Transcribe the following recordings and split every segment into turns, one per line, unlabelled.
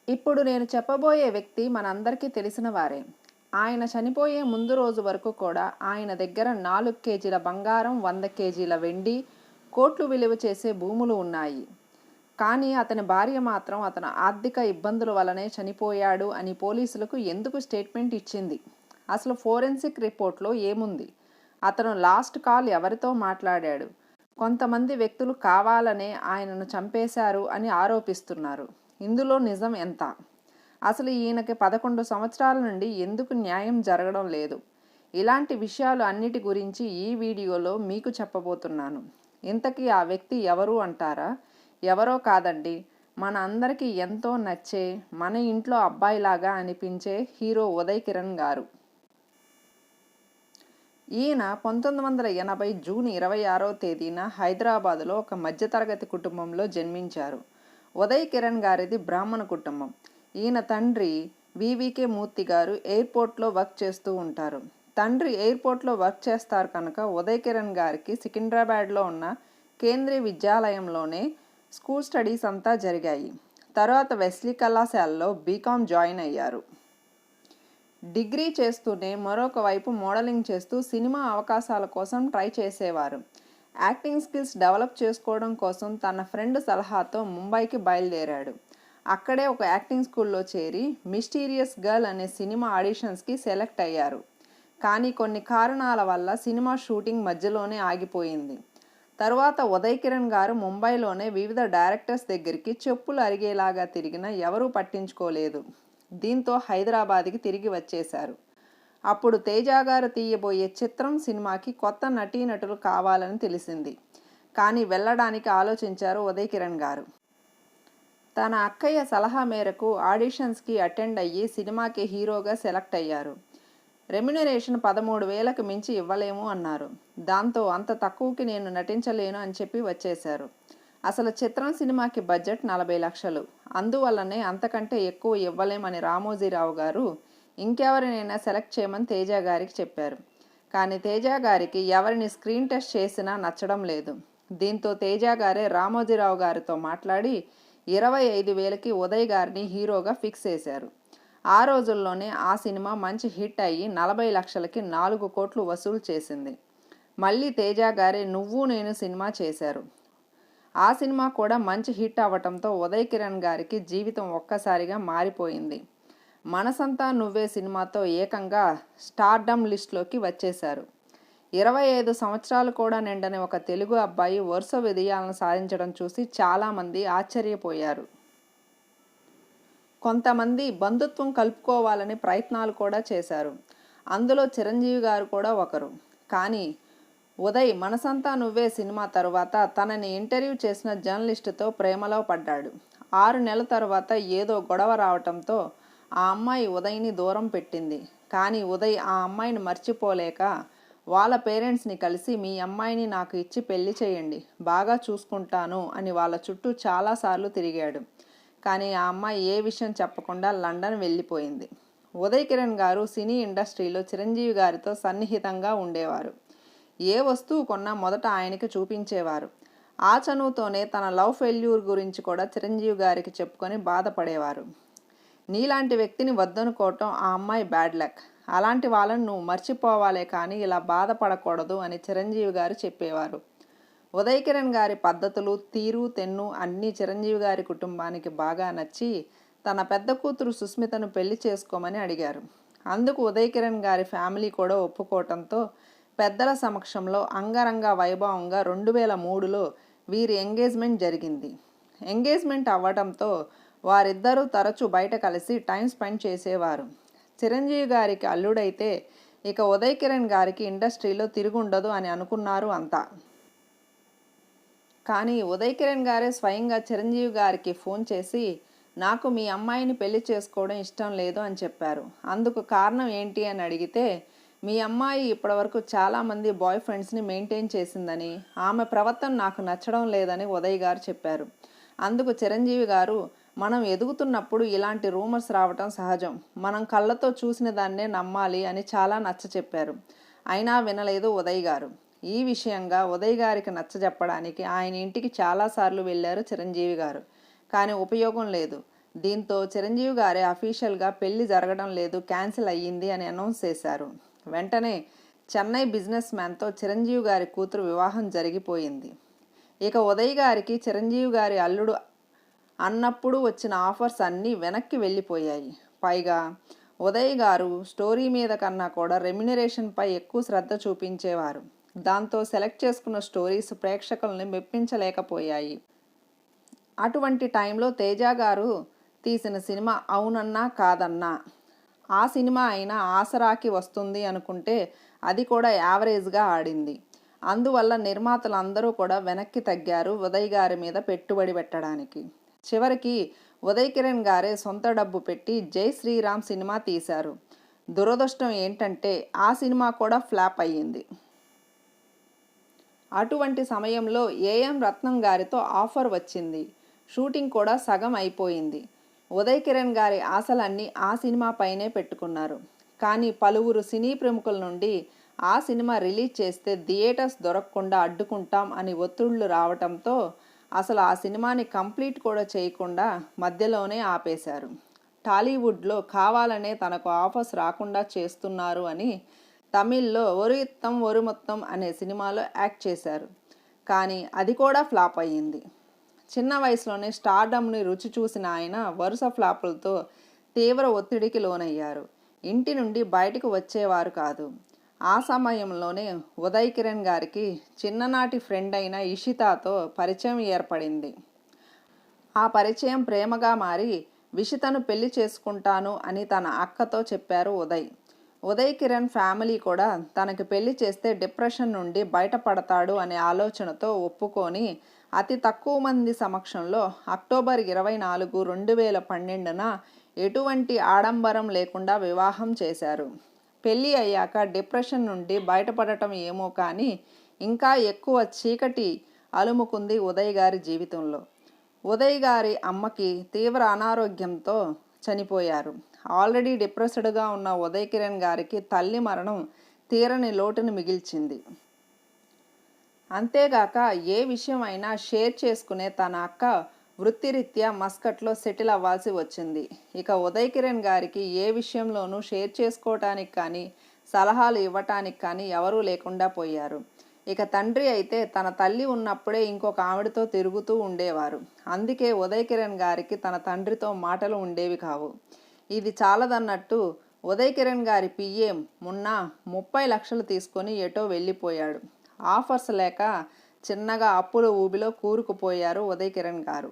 ఇప్పుడు నేను చెప్పబోయే వ్యక్తి మనందరికీ తెలిసిన వారే. ఆయన చనిపోయే ముందు రోజు వరకు కూడా ఆయన దగ్గర 4 కేజీల బంగారం, 100 కేజీల వెండి, కోట్లు విలువ చేసే భూములు ఉన్నాయి. కానీ అతని భార్య మాత్రం అతను ఆర్థిక ఇబ్బందుల వల్లనే చనిపోయాడు అని పోలీసులకు ఎందుకు స్టేట్మెంట్ ఇచ్చింది? అసలు ఫోరెన్సిక్ రిపోర్ట్లో ఏముంది? అతను లాస్ట్ కాల్ ఎవరితో మాట్లాడాడు? కొంతమంది వ్యక్తులు కావాలనే ఆయనను చంపేశారు అని ఆరోపిస్తున్నారు. ఇందులో నిజం ఎంత? అసలు ఈయనకి 11 సంవత్సరాల నుండి ఎందుకు న్యాయం జరగడం లేదు? ఇలాంటి విషయాలు అన్నిటి గురించి ఈ వీడియోలో మీకు చెప్పబోతున్నాను. ఇంతకీ ఆ వ్యక్తి ఎవరు అంటారా? ఎవరో కాదండి, మన అందరికీ ఎంతో నచ్చే, మన ఇంట్లో అబ్బాయిలాగా అనిపించే హీరో ఉదయ్ కిరణ్ గారు. ఈయన 1980 జూన్ 26వ తేదీన హైదరాబాదులో ఒక మధ్యతరగతి కుటుంబంలో జన్మించారు. ఉదయ్ కిరణ్ గారిది బ్రాహ్మణ కుటుంబం. ఈయన తండ్రి వివికే మూర్తి గారు ఎయిర్పోర్ట్లో వర్క్ చేస్తూ ఉంటారు. తండ్రి ఎయిర్పోర్ట్లో వర్క్ చేస్తారు కనుక ఉదయ్ కిరణ్ గారికి సికింద్రాబాద్లో ఉన్న కేంద్రీయ విద్యాలయంలోనే స్కూల్ స్టడీస్ అంతా జరిగాయి. తర్వాత వెస్లీ కళాశాలలో బీకామ్ జాయిన్ అయ్యారు. డిగ్రీ చేస్తూనే మరొక వైపు మోడలింగ్ చేస్తూ సినిమా అవకాశాల కోసం ట్రై చేసేవారు. యాక్టింగ్ స్కిల్స్ డెవలప్ చేసుకోవడం కోసం తన ఫ్రెండ్ సలహాతో ముంబైకి బయలుదేరాడు. అక్కడే ఒక యాక్టింగ్ స్కూల్లో చేరి మిస్టీరియస్ గర్ల్ అనే సినిమా ఆడిషన్స్కి సెలెక్ట్ అయ్యారు. కానీ కొన్ని కారణాల వల్ల సినిమా షూటింగ్ మధ్యలోనే ఆగిపోయింది. తరువాత ఉదయ్ కిరణ్ గారు ముంబైలోనే వివిధ డైరెక్టర్స్ దగ్గరికి చెప్పులు అరిగేలాగా తిరిగినా ఎవరూ పట్టించుకోలేదు. దీంతో హైదరాబాద్కి తిరిగి వచ్చేశారు. అప్పుడు తేజ గారు తీయబోయే చిత్రం సినిమాకి కొత్త నటీనటులు కావాలని తెలిసింది. కానీ వెళ్ళడానికి ఆలోచించారు ఉదయ్ కిరణ్ గారు. తన అక్కయ్య సలహా మేరకు ఆడిషన్స్కి అటెండ్ అయ్యి సినిమాకి హీరోగా సెలెక్ట్ అయ్యారు. రెమ్యునరేషన్ 13,000కి మించి ఇవ్వలేము అన్నారు. దాంతో అంత తక్కువకి నేను నటించలేను అని చెప్పి వచ్చేశారు. అసలు చిత్రం సినిమాకి బడ్జెట్ 40 లక్షలు. అందువల్లనే అంతకంటే ఎక్కువ ఇవ్వలేమని రామోజీరావు గారు ఇంకెవరినైనా సెలెక్ట్ చేయమని తేజ గారికి చెప్పారు. కానీ తేజ గారికి ఎవరిని స్క్రీన్ టెస్ట్ చేసినా నచ్చడం లేదు. దీంతో తేజ గారే రామోజీరావు గారితో మాట్లాడి 25,000కి ఉదయ్ గారిని హీరోగా ఫిక్స్ చేశారు. ఆ రోజుల్లోనే ఆ సినిమా మంచి హిట్ అయ్యి 40 లక్షలకి 4 కోట్లు వసూలు చేసింది. మళ్ళీ తేజ గారే నువ్వు నేను సినిమా చేశారు. ఆ సినిమా కూడా మంచి హిట్ అవ్వటంతో ఉదయ్ కిరణ్ గారికి జీవితం ఒక్కసారిగా మారిపోయింది. మనసంతా నువ్వే సినిమాతో ఏకంగా స్టార్డమ్ లిస్ట్లోకి వచ్చేశారు. 25 సంవత్సరాలు కూడా నిండని ఒక తెలుగు అబ్బాయి వరుస విజయాలను సాధించడం చూసి చాలామంది ఆశ్చర్యపోయారు. కొంతమంది బంధుత్వం కలుపుకోవాలని ప్రయత్నాలు కూడా చేశారు. అందులో చిరంజీవి గారు కూడా ఒకరు. కానీ ఉదయ్ మనసంతా నువ్వే సినిమా తరువాత తనని ఇంటర్వ్యూ చేసిన జర్నలిస్టుతో ప్రేమలో పడ్డాడు. 6 నెలల తర్వాత ఏదో గొడవ రావటంతో ఆ అమ్మాయి ఉదయ్ని దూరం పెట్టింది. కానీ ఉదయ్ ఆ అమ్మాయిని మర్చిపోలేక వాళ్ళ పేరెంట్స్ని కలిసి మీ అమ్మాయిని నాకు ఇచ్చి పెళ్లి చేయండి, బాగా చూసుకుంటాను అని వాళ్ళ చుట్టూ చాలాసార్లు తిరిగాడు. కానీ ఆ అమ్మాయి ఏ విషయం చెప్పకుండా లండన్ వెళ్ళిపోయింది. ఉదయ్ కిరణ్ గారు సినీ ఇండస్ట్రీలో చిరంజీవి గారితో సన్నిహితంగా ఉండేవారు. ఏ వస్తువు కొన్నా మొదట ఆయనకి చూపించేవారు. ఆ చనువుతోనే తన లవ్ ఫెయిల్యూర్ గురించి కూడా చిరంజీవి గారికి చెప్పుకొని బాధపడేవారు. నీలాంటి వ్యక్తిని వద్దనుకోవటం ఆ అమ్మాయి బ్యాడ్ లక్. అలాంటి వాళ్ళని నువ్వు మర్చిపోవాలే కానీ ఇలా బాధపడకూడదు అని చిరంజీవి గారు చెప్పేవారు. ఉదయ్ కిరణ్ గారి పద్ధతులు, తీరు, తెన్ను అన్నీ చిరంజీవి గారి కుటుంబానికి బాగా నచ్చి తన పెద్ద కూతురు సుస్మితను పెళ్లి చేసుకోమని అడిగారు. అందుకు ఉదయ్ కిరణ్ గారి ఫ్యామిలీ కూడా ఒప్పుకోవటంతో పెద్దల సమక్షంలో అంగరంగ వైభవంగా 2003లో వీరి ఎంగేజ్మెంట్ జరిగింది. ఎంగేజ్మెంట్ అవ్వడంతో వారిద్దరూ తరచూ బయట కలిసి టైం స్పెండ్ చేసేవారు. చిరంజీవి గారికి అల్లుడైతే ఇక ఉదయ్ కిరణ్ గారికి ఇండస్ట్రీలో తిరుగుండదు అని అనుకున్నారు అంతా. కానీ ఉదయ్ కిరణ్ గారే స్వయంగా చిరంజీవి గారికి ఫోన్ చేసి నాకు మీ అమ్మాయిని పెళ్లి చేసుకోవడం ఇష్టం లేదు అని చెప్పారు. అందుకు కారణం ఏంటి అని అడిగితే మీ అమ్మాయి ఇప్పటివరకు చాలామంది బాయ్ ఫ్రెండ్స్ని మెయింటైన్ చేసిందని, ఆమె ప్రవర్తన నాకు నచ్చడం లేదని ఉదయ్ గారు చెప్పారు. అందుకు చిరంజీవి గారు మనం ఎదుగుతున్నప్పుడు ఇలాంటి రూమర్స్ రావటం సహజం, మనం కళ్ళతో చూసిన దాన్నే నమ్మాలి అని చాలా నచ్చ చెప్పారు. అయినా వినలేదు ఉదయ్ గారు. ఈ విషయంగా ఉదయ్ గారికి నచ్చజెప్పడానికి ఆయన ఇంటికి చాలాసార్లు వెళ్ళారు చిరంజీవి గారు. కానీ ఉపయోగం లేదు. దీంతో చిరంజీవి గారే అఫీషియల్గా పెళ్లి జరగడం లేదు, క్యాన్సిల్ అయ్యింది అని అనౌన్స్ చేశారు. వెంటనే చెన్నై బిజినెస్ మ్యాన్తో చిరంజీవి గారి కూతురు వివాహం జరిగిపోయింది. ఇక ఉదయ్ గారికి చిరంజీవి గారి అల్లుడు అన్నప్పుడు వచ్చిన ఆఫర్స్ అన్నీ వెనక్కి వెళ్ళిపోయాయి. పైగా ఉదయ్ గారు స్టోరీ మీద కన్నా కూడా రెమ్యునరేషన్పై ఎక్కువ శ్రద్ధ చూపించేవారు. దాంతో సెలెక్ట్ చేసుకున్న స్టోరీస్ ప్రేక్షకుల్ని మెప్పించలేకపోయాయి. అటువంటి టైంలో తేజ గారు తీసిన సినిమా అవునన్నా కాదన్నా, ఆ సినిమా అయినా ఆసరాకి వస్తుంది అనుకుంటే అది కూడా యావరేజ్గా ఆడింది. అందువల్ల నిర్మాతలు అందరూ కూడా వెనక్కి తగ్గారు ఉదయ్ గారి మీద పెట్టుబడి పెట్టడానికి. చివరికి ఉదయ్ కిరణ్ గారే సొంత డబ్బు పెట్టి జై శ్రీరామ్ సినిమా తీశారు. దురదృష్టం ఏంటంటే ఆ సినిమా కూడా ఫ్లాప్ అయ్యింది. అటువంటి సమయంలో ఏఎం రత్నం గారితో ఆఫర్ వచ్చింది. షూటింగ్ కూడా సగం అయిపోయింది. ఉదయ్ కిరణ్ గారి ఆశలన్నీ ఆ సినిమా పైనే పెట్టుకున్నారు. కానీ పలువురు సినీ ప్రముఖుల నుండి ఆ సినిమా రిలీజ్ చేస్తే థియేటర్స్ దొరకకుండా అడ్డుకుంటాం అని ఒత్తిళ్లు రావటంతో అసలు ఆ సినిమాని కంప్లీట్ కూడా చేయకుండా మధ్యలోనే ఆపేశారు. టాలీవుడ్లో కావాలనే తనకు ఆఫర్స్ రాకుండా చేస్తున్నారు అని తమిళ్లో ఒరు ఇత్తం ఒరు మొత్తం అనే సినిమాలో యాక్ట్ చేశారు. కానీ అది కూడా ఫ్లాప్ అయ్యింది. చిన్న వయసులోనే స్టార్డమ్ని రుచి చూసిన ఆయన వరుస ఫ్లాపులతో తీవ్ర ఒత్తిడికి లోనయ్యారు. ఇంటి నుండి బయటకు వచ్చేవారు కాదు. ఆ సమయంలోనే ఉదయ్ కిరణ్ గారికి చిన్ననాటి ఫ్రెండ్ అయిన ఇషితాతో పరిచయం ఏర్పడింది. ఆ పరిచయం ప్రేమగా మారి విషితను పెళ్లి చేసుకుంటాను అని తన అక్కతో చెప్పారు ఉదయ్. ఉదయ్ కిరణ్ ఫ్యామిలీ కూడా తనకి పెళ్లి చేస్తే డిప్రెషన్ నుండి బయటపడతాడు అనే ఆలోచనతో ఒప్పుకొని అతి తక్కువ మంది సమక్షంలో అక్టోబర్ 24, 2012న ఎటువంటి ఆడంబరం లేకుండా వివాహం చేశారు. పెళ్ళి అయ్యాక డిప్రెషన్ నుండి బయటపడటం ఏమో కానీ ఇంకా ఎక్కువ చీకటి అలుముకుంది ఉదయ్ గారి జీవితంలో. ఉదయ్ గారి అమ్మకి తీవ్ర అనారోగ్యంతో చనిపోయారు. ఆల్రెడీ డిప్రెస్డ్గా ఉన్న ఉదయ్ కిరణ్ గారికి తల్లి మరణం తీరని లోటును మిగిల్చింది. అంతేగాక ఏ విషయం అయినా షేర్ చేసుకునే తన అక్క వృత్తిరీత్యా మస్కట్లో సెటిల్ అవ్వాల్సి వచ్చింది. ఇక ఉదయ్ కిరణ్ గారికి ఏ విషయంలోనూ షేర్ చేసుకోవటానికి కానీ సలహాలు ఇవ్వటానికి కానీ ఎవరూ లేకుండా పోయారు. ఇక తండ్రి అయితే తన తల్లి ఉన్నప్పుడే ఇంకొక ఆవిడతో తిరుగుతూ ఉండేవారు. అందుకే ఉదయ్ కిరణ్ గారికి తన తండ్రితో మాటలు ఉండేవి కావు. ఇది చాలదన్నట్టు ఉదయ్ కిరణ్ గారి పిఏ మొన్న 30 లక్షలు తీసుకొని ఎటో వెళ్ళిపోయాడు. ఆఫర్స్ లేక చిన్నగా అప్పుల ఊబిలో కూరుకుపోయారు ఉదయ్ కిరణ్ గారు.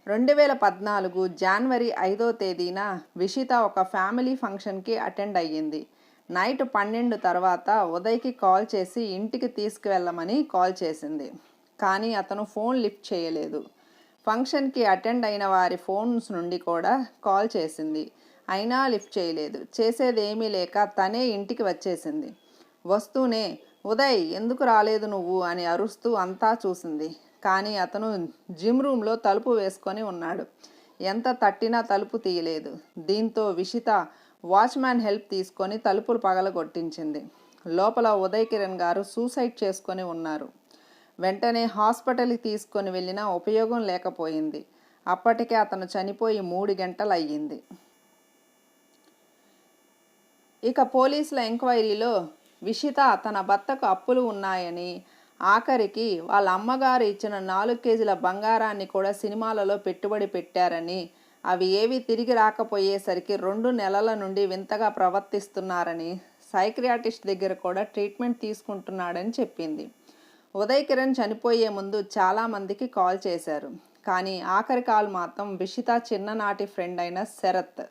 2014 జనవరి 5వ తేదీన విషిత ఒక ఫ్యామిలీ ఫంక్షన్కి అటెండ్ అయ్యింది. నైట్ 12 తర్వాత ఉదయ్కి కాల్ చేసి ఇంటికి తీసుకువెళ్ళమని కాల్ చేసింది. కానీ అతను ఫోన్ లిఫ్ట్ చేయలేదు. ఫంక్షన్కి అటెండ్ అయిన వారి ఫోన్స్ నుండి కూడా కాల్ చేసింది. అయినా లిఫ్ట్ చేయలేదు. చేసేదేమీ లేక తనే ఇంటికి వచ్చేసింది. వస్తూనే ఉదయ్ ఎందుకు రాలేదు నువ్వు అని అరుస్తూ అంతా చూసింది. కానీ అతను జిమ్ రూమ్లో తలుపు వేసుకొని ఉన్నాడు. ఎంత తట్టినా తలుపు తీయలేదు. దీంతో విషిత వాచ్మ్యాన్ హెల్ప్ తీసుకొని తలుపులు పగలగొట్టించింది. లోపల ఉదయ్ కిరణ్ గారు సూసైడ్ చేసుకొని ఉన్నారు. వెంటనే హాస్పిటల్కి తీసుకొని వెళ్ళినా ఉపయోగం లేకపోయింది. అప్పటికే అతను చనిపోయి 3 గంటలు అయ్యింది. ఇక పోలీసుల ఎంక్వైరీలో విషిత తన భర్తకు అప్పులు ఉన్నాయని, ఆఖరికి వాళ్ళ అమ్మగారు ఇచ్చిన 4 కేజీల బంగారాన్ని కూడా సినిమాలలో పెట్టుబడి పెట్టారని, అవి ఏవి తిరిగి రాకపోయేసరికి 2 నెలల నుండి వింతగా ప్రవర్తిస్తున్నారని, సైక్రియాటిస్ట్ దగ్గర కూడా ట్రీట్మెంట్ తీసుకుంటున్నాడని చెప్పింది. ఉదయ్ కిరణ్ చనిపోయే ముందు చాలామందికి కాల్ చేశారు. కానీ ఆఖరి కాల్ మాత్రం విషిత చిన్ననాటి ఫ్రెండ్ అయిన శరత్.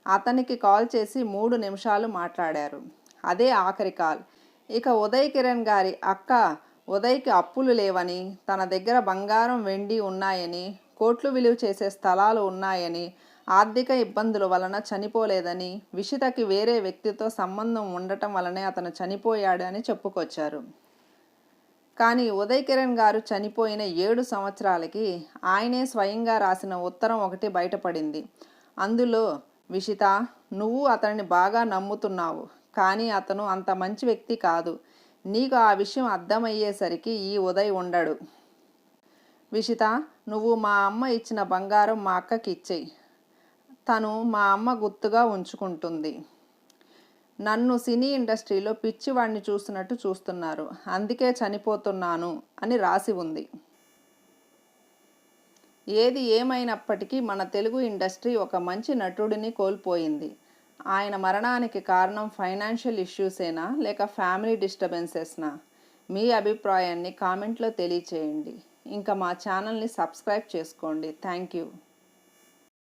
అతనికి కాల్ చేసి 3 నిమిషాలు మాట్లాడారు. అదే ఆఖరి కాల్. ఇక ఉదయ్ కిరణ్ గారి అక్క ఉదయ్కి అప్పులు లేవని, తన దగ్గర బంగారం వెండి ఉన్నాయని, కోట్లు విలువ చేసే స్థలాలు ఉన్నాయని, ఆర్థిక ఇబ్బందుల వలన చనిపోలేదని, విషితకి వేరే వ్యక్తితో సంబంధం ఉండటం వలనే అతను చనిపోయాడు అని చెప్పుకొచ్చారు. కానీ ఉదయ్ కిరణ్ గారు చనిపోయిన 7 సంవత్సరాలకి ఆయనే స్వయంగా రాసిన ఉత్తరం ఒకటి బయటపడింది. అందులో, విషిత, నువ్వు అతన్ని బాగా నమ్ముతున్నావు, కానీ అతను అంత మంచి వ్యక్తి కాదు. నీకు ఆ విషయం అర్థమయ్యేసరికి ఈ ఉదయ్ ఉండడు. విషిత, నువ్వు మా అమ్మ ఇచ్చిన బంగారం మా అక్కకి ఇచ్చేయి, తను మా అమ్మ గుర్తుగా ఉంచుకుంటుంది. నన్ను సినీ ఇండస్ట్రీలో పిచ్చివాడిని చూస్తున్నట్టు చూస్తున్నారు, అందుకే చనిపోతున్నాను అని రాసి ఉంది. ఏది ఏమైనప్పటికీ మన తెలుగు ఇండస్ట్రీ ఒక మంచి నటుడిని కోల్పోయింది. ఆయన మరణానికి కారణం ఫైనాన్షియల్ ఇష్యూసేనా లేక ఫ్యామిలీ డిస్టర్బెన్సెస్నా? మీ అభిప్రాయాన్ని కామెంట్లో తెలియచేయండి. ఇంకా మా ఛానల్ని సబ్స్క్రైబ్ చేసుకోండి. Thank you.